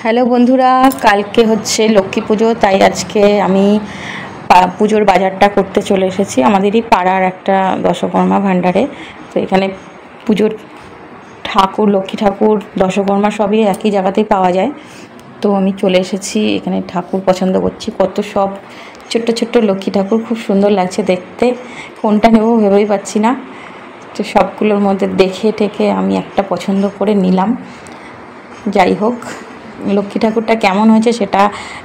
Hello বন্ধুরা, কালকে হচ্ছে লক্ষ্মী পুজো, তাই আজকে আমি পুজোর বাজারটা করতে চলে এসেছি আমাদেরই পাড়ার একটা দশকর্মা ভাণ্ডারে। তো এখানে পুজোর ঠাকুর, লক্ষ্মী ঠাকুর, দশকর্মা সবই একই জায়গাতেই পাওয়া যায়। তো আমি চলে এসেছি, এখানে ঠাকুর পছন্দ করছি। কত সব ছোট্ট ছোট্ট লক্ষ্মী ঠাকুর, খুব সুন্দর লাগছে দেখতে। কোনটা নেব ভেবেই পাচ্ছি না। তো সবগুলোর মধ্যে দেখে টেকে আমি একটা পছন্দ করে নিলাম। যাই হোক, লক্ষ্মী ঠাকুরটা কেমন হয়েছে সেটা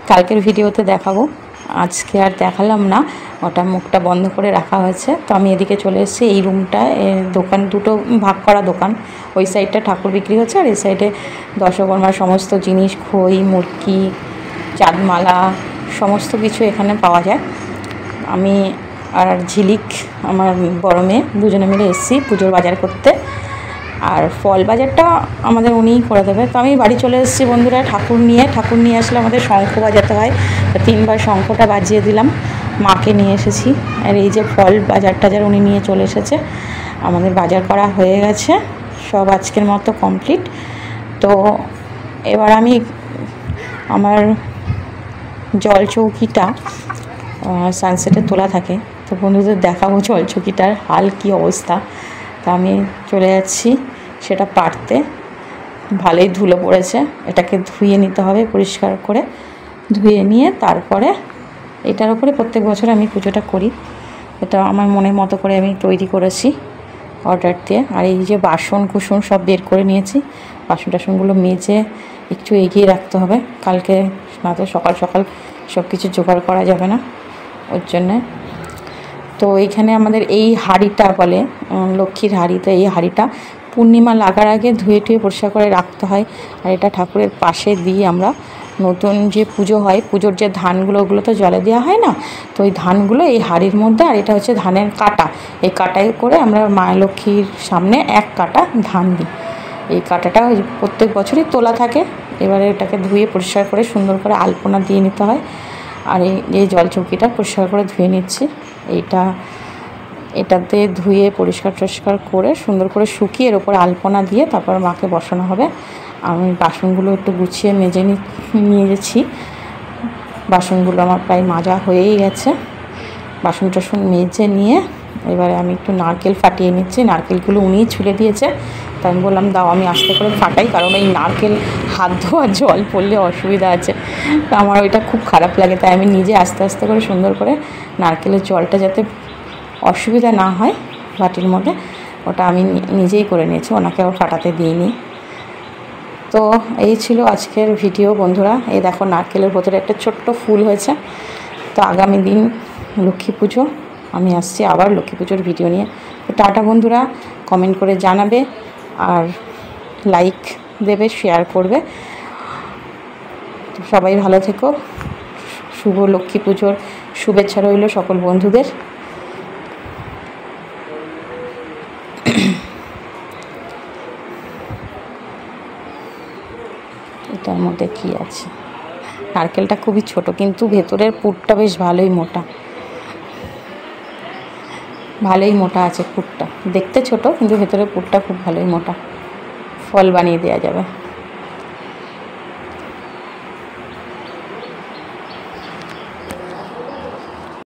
কালকের ভিডিওতে দেখাবো, আজকে আর দেখালাম না, ওটা মুখটা বন্ধ করে রাখা হয়েছে। তো আমি এদিকে চলে এসেছি, এই রুমটা দোকান, দুটো ভাগ করা দোকান। ওই সাইডটা ঠাকুর বিক্রি হচ্ছে আর এই সাইডে দশকর্মার সমস্ত জিনিস, খই, মুরকি, চাঁদমালা, সমস্ত কিছু এখানে পাওয়া যায়। আমি আর ঝিলিক, আমার বড় মেয়ে, দুজনে মিলে এসেছি পুজোর বাজার করতে। আর ফল বাজারটা আমাদের উনিই করে দেবে। তো আমি বাড়ি চলে এসেছি বন্ধুরা, ঠাকুর নিয়ে আসলে আমাদের শঙ্খ বাজাতে হয়। তো 3বার শঙ্খটা বাজিয়ে দিলাম, মাকে নিয়ে এসেছি। আর এই যে ফল বাজার টাজার উনি নিয়ে চলে এসেছে। আমাদের বাজার করা হয়ে গেছে, সব আজকের মতো কমপ্লিট। তো এবার আমি আমার জল চৌকিটা সানসেটে তোলা থাকে, তো বন্ধুদের দেখাবো জল চৌকিটার হাল কী অবস্থা। তা আমি চলে যাচ্ছি সেটা পারতে। ভালোই ধুলো পড়েছে, এটাকে ধুয়ে নিতে হবে পরিষ্কার করে। ধুয়ে নিয়ে তারপরে এটার উপরে প্রত্যেক বছর আমি পুজোটা করি। এটা আমার মনের মতো করে আমি তৈরি করেছি অর্ডার দিয়ে। আর এই যে বাসন কুসন সব বের করে নিয়েছি, বাসন টাসনগুলো মেজে একটু এগিয়ে রাখতে হবে, কালকে না তো সকাল সকাল সব কিছু জোগাড় করা যাবে না, ওর জন্যে। তো এইখানে আমাদের এই হাঁড়িটা বলে লক্ষ্মীর হাঁড়ি। তো এই হাঁড়িটা পূর্ণিমা লাগার আগে ধুয়ে টুয়ে পরিষ্কার করে রাখতে হয়। আর এটা ঠাকুরের পাশে দিই আমরা। নতুন যে পুজো হয়, পুজোর যে ধানগুলো, ওগুলো তো জলে দেওয়া হয় না, তো ওই ধানগুলো এই হাঁড়ির মধ্যে। আর এটা হচ্ছে ধানের কাটা, এই কাটাই করে আমরা মা লক্ষ্মীর সামনে এক কাটা ধান দিই। এই কাটাটা প্রত্যেক বছরই তোলা থাকে। এবারে এটাকে ধুয়ে পরিষ্কার করে সুন্দর করে আলপনা দিয়ে নিতে হয়। আর এই জল চৌকিটা পরিষ্কার করে ধুয়ে নিচ্ছি। এটাতে ধুয়ে পরিষ্কার করে সুন্দর করে শুকিয়ে এর ওপর আলপনা দিয়ে তারপর মাকে বসানো হবে। আমি বাসনগুলো একটু গুছিয়ে মেজে নিয়ে গেছি। বাসনগুলো আমার প্রায় মাজা হয়েই গেছে। বাসন টাসন মেজে নিয়ে এবারে আমি একটু নারকেল ফাটিয়ে নিচ্ছি। নারকেলগুলো উনিই ছুলে দিয়েছে, তো আমি বললাম দাও আমি আস্তে করে ফাটাই, কারণ এই নারকেল হাত ধোয়া জল পড়লে অসুবিধা আছে। তো আমার ওইটা খুব খারাপ লাগে, তাই আমি নিজে আস্তে আস্তে করে সুন্দর করে নারকেলের জলটা যাতে অসুবিধা না হয় বাটির মধ্যে, ওটা আমি নিজেই করে নিয়েছি, ওনাকে আবার ফাটাতে দিইনি। তো এই ছিল আজকের ভিডিও বন্ধুরা। এই দেখো নারকেলের ভেতরে একটা ছোট্ট ফুল হয়েছে। তো আগামী দিন লক্ষ্মী পুজো, আমি আসছি আবার লক্ষ্মী পুজোর ভিডিও নিয়ে। তো টাটা বন্ধুরা, কমেন্ট করে জানাবে আর লাইক দেবে, শেয়ার করবে। সবাই ভালো থেকো। শুভ লক্ষ্মী পুজোর শুভেচ্ছা রইল সকল বন্ধুদের। এটার মধ্যে কি আছে? নারকেলটা খুবই ছোট, কিন্তু ভেতরের পুরটা বেশ ভালোই মোটা আছে পুরটা। দেখতে ছোট, কিন্তু ভেতরের পুরটা খুব ভালোই মোটা। ফল বানিয়ে দেওয়া যাবে।